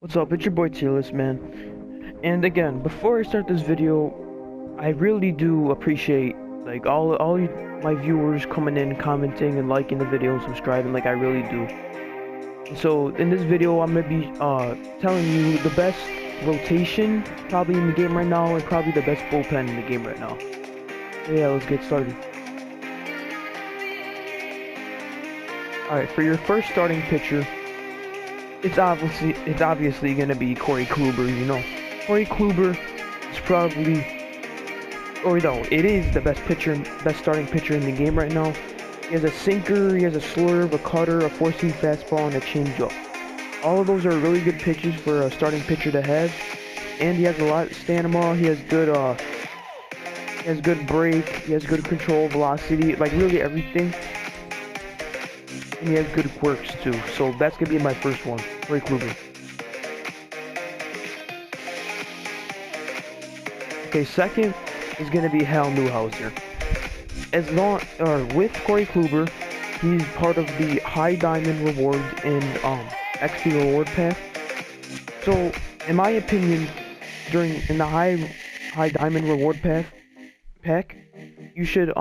What's up, it's your boy Tearlxss, man. And again, before I start this video, I really do appreciate like all you, my viewers coming in, commenting and liking the video and subscribing, like I really do. So in this video I'm gonna be telling you the best rotation probably in the game right now and probably the best bullpen in the game right now. So yeah, let's get started. Alright, for your first starting pitcher, it's obviously gonna be Corey Kluber, you know. Corey Kluber is probably, or no, it is the best starting pitcher in the game right now. He has a sinker, he has a slurve, a cutter, a four-seam fastball, and a changeup. All of those are really good pitches for a starting pitcher to have, and he has a lot of stamina. He has good break, he has good control, velocity, like really everything. And he has good quirks too, so that's gonna be my first one, Corey Kluber. Okay, second is gonna be Hal Newhouser. With Corey Kluber, he's part of the high diamond rewards in XP reward pack. So, in my opinion, in the high diamond reward pack, you should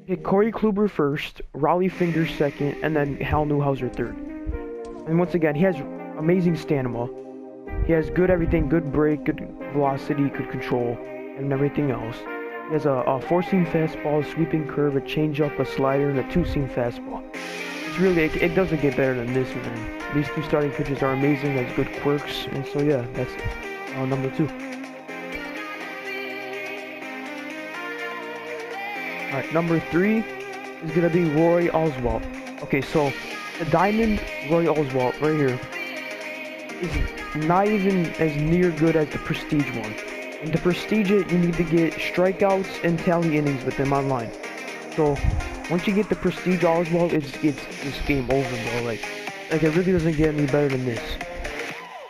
pick Corey Kluber first, Raleigh Fingers second, and then Hal Newhouser third. And once again, he has amazing stamina. He has good everything, good break, good velocity, good control, and everything else. He has a four-seam fastball, a sweeping curve, a changeup, a slider, and a two-seam fastball. It's really, it doesn't get better than this, man. These two starting pitchers are amazing, has good quirks, and so yeah, that's number two. Alright, number three is gonna be Roy Oswalt. Okay, so the diamond Roy Oswalt right here is not even as near good as the prestige one. And to prestige it, you need to get strikeouts and tally innings with him online. So once you get the prestige Oswalt, it's game over, bro. Like it really doesn't get any better than this.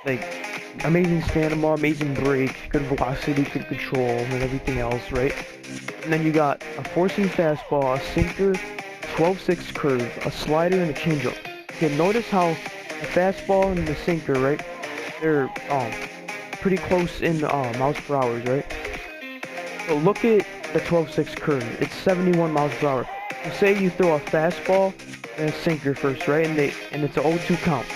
Like amazing stamina, amazing break, good velocity, good control, and everything else, right? And then you got a four-seam fastball, a sinker, 12-6 curve, a slider, and a changeup. Okay, notice how the fastball and the sinker, right? They're pretty close in miles per hour, right? So look at the 12-6 curve. It's 71 miles per hour. So say you throw a fastball and a sinker first, right? And it's an 0-2 count.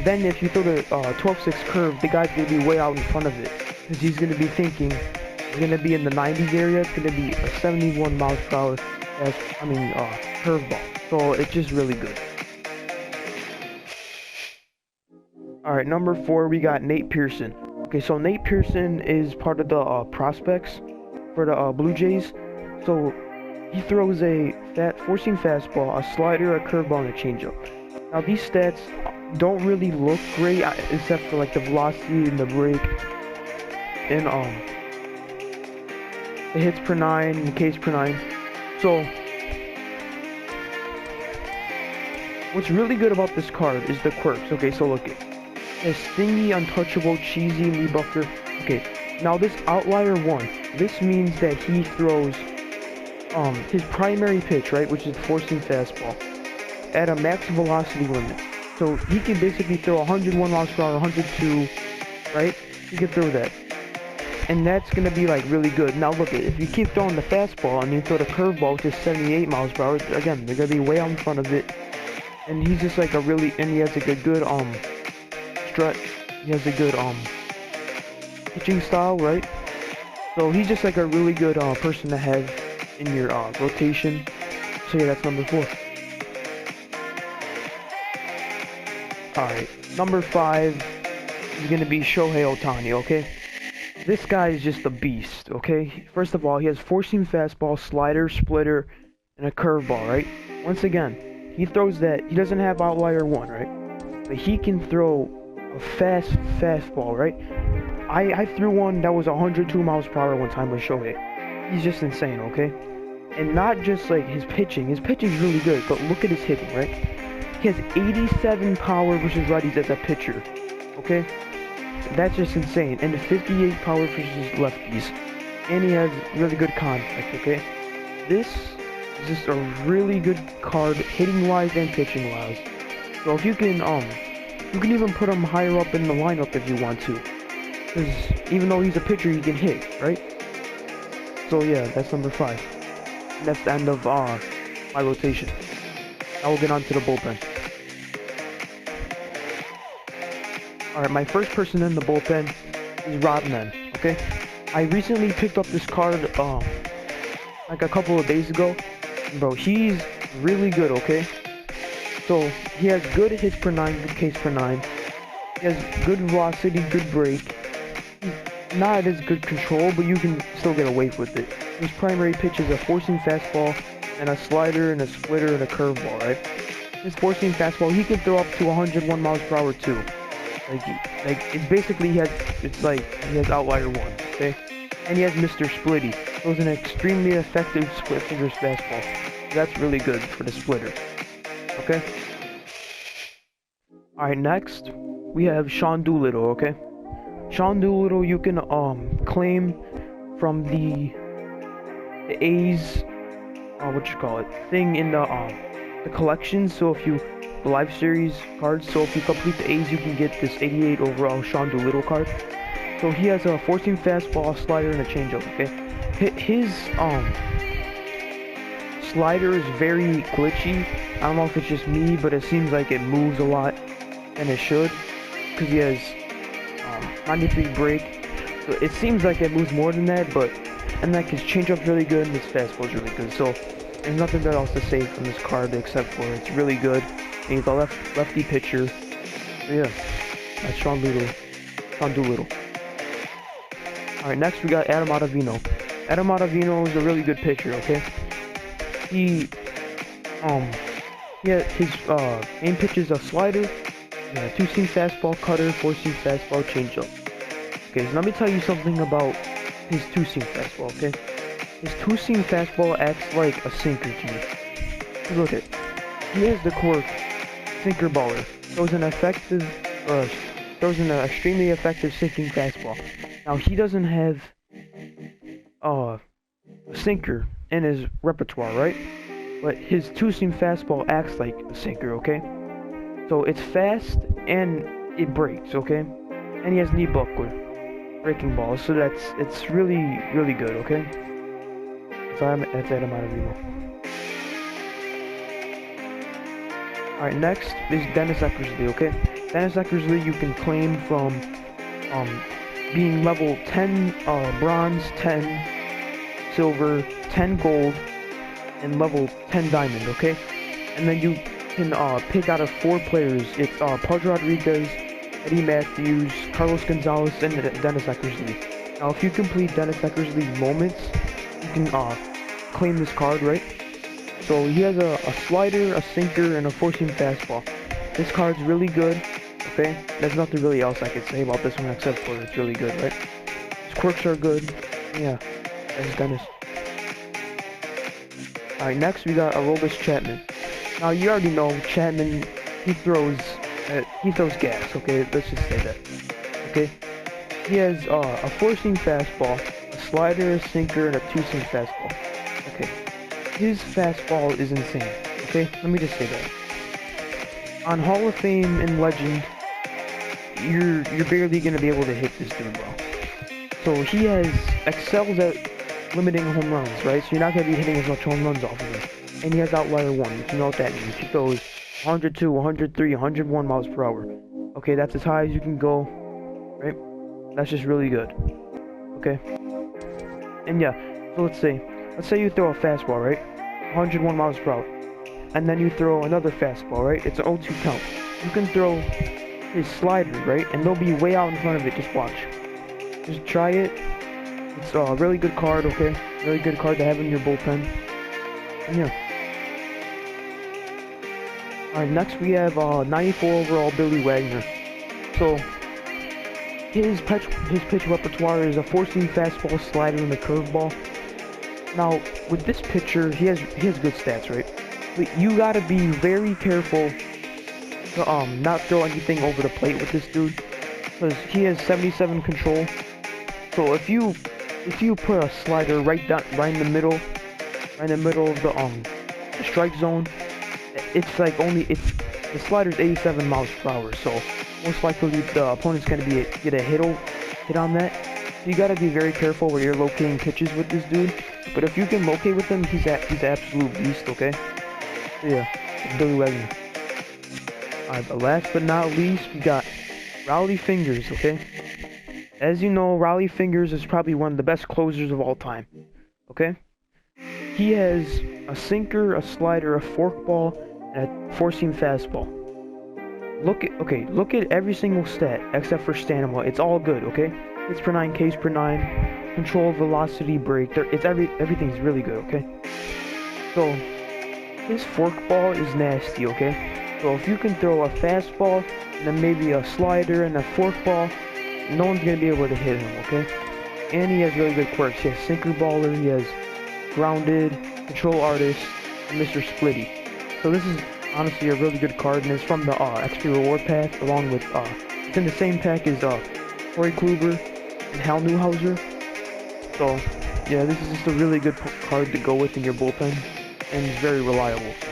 Then if you throw the 12-6 curve, the guy's gonna be way out in front of it because he's gonna be thinking it's gonna be in the 90s area. It's gonna be a 71 miles per hour curveball. So it's just really good. Alright, number four, we got Nate Pearson. Okay, so Nate Pearson is part of the prospects for the Blue Jays. So he throws a four-seam fastball, a slider, a curveball, and a changeup. Now these stats don't really look great except for like the velocity and the break and the hits per nine and Ks per nine. So what's really good about this card is the quirks. Okay, so look it. A stingy, untouchable, cheesy, Lee Bucker. Okay, now this outlier one, this means that he throws his primary pitch, right, which is the four-seam fastball, at a max velocity limit. So he can basically throw 101 miles per hour, 102, right? He can throw that. And that's gonna be like really good. Now look, if you keep throwing the fastball and you throw the curveball, which is 78 miles per hour, again, they're gonna be way out in front of it. And he's just like and he has like a good he has a good pitching style, right? So he's just like a really good person to have in your rotation. So yeah, that's number four. Alright, number five is gonna be Shohei Ohtani, okay? This guy is just a beast, okay? First of all, he has four-seam fastball, slider, splitter, and a curveball, right? Once again, he throws that, he doesn't have outlier one, right? But he can throw a fastball, right? I threw one that was 102 miles per hour one time with Shohei. He's just insane, okay? And not just like his pitching's really good, but look at his hitting, right? He has 87 power versus righties as a pitcher, okay? That's just insane. And 58 power versus lefties. And he has really good contact, okay? This is just a really good card, hitting-wise and pitching-wise. So if you can You can even put him higher up in the lineup if you want to. Because even though he's a pitcher, he can hit, right? So yeah, that's number 5. And that's the end of my rotation. Now we'll get on to the bullpen. Alright, my first person in the bullpen is Rodman, okay? I recently picked up this card, like a couple of days ago. Bro, he's really good, okay? So, he has good hits per 9, good Ks per 9. He has good velocity, good break. He's not as good control, but you can still get away with it. His primary pitch is a four-seam fastball, and a slider, and a splitter, and a curveball, right? His four-seam fastball, he can throw up to 101 miles per hour, too. Like it's basically he has outlier 1, okay? And he has Mr. Splitty. So it's an extremely effective split finger fastball. That's really good for the splitter. Okay? Alright, next we have Sean Doolittle, okay? Sean Doolittle you can claim from the A's thing in the collection. So if you live series cards, so if you complete the A's, you can get this 88 overall Sean Doolittle card. So he has a four-seam fastball, a slider, and a changeup, okay? His slider is very glitchy. I don't know if it's just me, but it seems like it moves a lot, and it should, because he has 93 break. So it seems like it moves more than that, but, and like his changeup's really good, and his fastball's really good. So there's nothing else to say from this card except for it's really good. And he's a lefty pitcher. So yeah, that's Sean Doolittle. Alright, next we got Adam Ottavino. Adam Ottavino is a really good pitcher, okay? His main pitch is a slider, two-seam fastball, cutter, four-seam fastball, changeup. Okay, so let me tell you something about his two-seam fastball, okay? His two-seam fastball acts like a sinker to me. Look at it. He has the quirk, sinker baller. Throws an extremely effective sinking fastball. Now he doesn't have a sinker in his repertoire, right? But his two-seam fastball acts like a sinker, okay? So it's fast and it breaks, okay? And he has knee buckler, breaking balls. So it's really, really good, okay? So that's Adam Ottavino. Alright, next is Dennis Eckersley, okay? Dennis Eckersley you can claim from being level 10 bronze, 10 silver, 10 gold, and level 10 diamond, okay? And then you can pick out of 4 players. It's Pudge Rodriguez, Eddie Matthews, Carlos Gonzalez, and Dennis Eckersley. Now if you complete Dennis Eckersley's moments, you can claim this card, right? So he has a slider, a sinker, and a four-seam fastball. This card's really good, okay? There's nothing really else I could say about this one except for it's really good, right? His quirks are good. Yeah, that's Dennis. Alright, next we got Aroldis Chapman. Now you already know Chapman, he throws gas, okay? Let's just say that, okay? He has a four-seam fastball, a slider, a sinker, and a two-seam fastball. Okay. His fastball is insane, okay? Let me just say that. On Hall of Fame and Legend, you're barely gonna be able to hit this dude well. So he excels at limiting home runs, right? So you're not gonna be hitting as much home runs off of him. And he has outlier 1, you know what that means. He goes 102, 103, 101 miles per hour. Okay, that's as high as you can go, right? That's just really good, okay? And yeah, so let's say you throw a fastball, right? 101 miles per hour. And then you throw another fastball, right? It's an 0-2 count. You can throw his slider, right? And they'll be way out in front of it. Just watch. Just try it. It's a really good card, okay? Really good card to have in your bullpen. And yeah. Alright, next we have 94 overall Billy Wagner. So, his pitch repertoire is a four-seam fastball, slider, and a curveball. Now, with this pitcher, he has good stats, right? But you gotta be very careful to not throw anything over the plate with this dude, because he has 77 control. So if you put a slider right in the middle of the strike zone, it's like the slider's 87 miles per hour. So most likely the opponent's gonna get a hit on that. So you gotta be very careful where you're locating pitches with this dude. But if you can locate with him, he's an absolute beast, okay? So yeah, Billy Wagner. Alright, but last but not least, we got Rowdy Fingers, okay? As you know, Rowdy Fingers is probably one of the best closers of all time, okay? He has a sinker, a slider, a forkball, and a four-seam fastball. Look at every single stat except for stamina. It's all good, okay? Hits per 9, Ks per 9, control, velocity, break. Everything's really good, okay? So his forkball is nasty, okay? So if you can throw a fastball and then maybe a slider and a forkball, no one's gonna be able to hit him, okay? And he has really good quirks. He has sinker baller, he has grounded, control artist, and Mr. Splitty. So this is honestly a really good card, and it's from the XP reward pack, along with it's in the same pack as Corey Kluber and Hal Newhouser. So yeah, this is just a really good card to go with in your bullpen, and it's very reliable. So.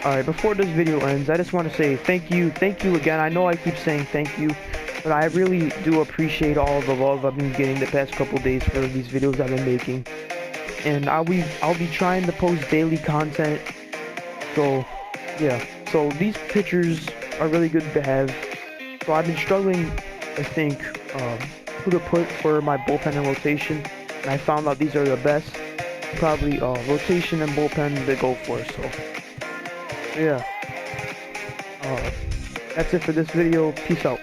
Alright, before this video ends, I just want to say thank you again. I know I keep saying thank you, but I really do appreciate all the love I've been getting the past couple days for these videos I've been making. And I'll be trying to post daily content. So yeah, so these pictures are really good to have. So I've been struggling to think who to put for my bullpen and rotation, and I found out these are the best. Probably rotation and bullpen to go for. So yeah, that's it for this video. Peace out.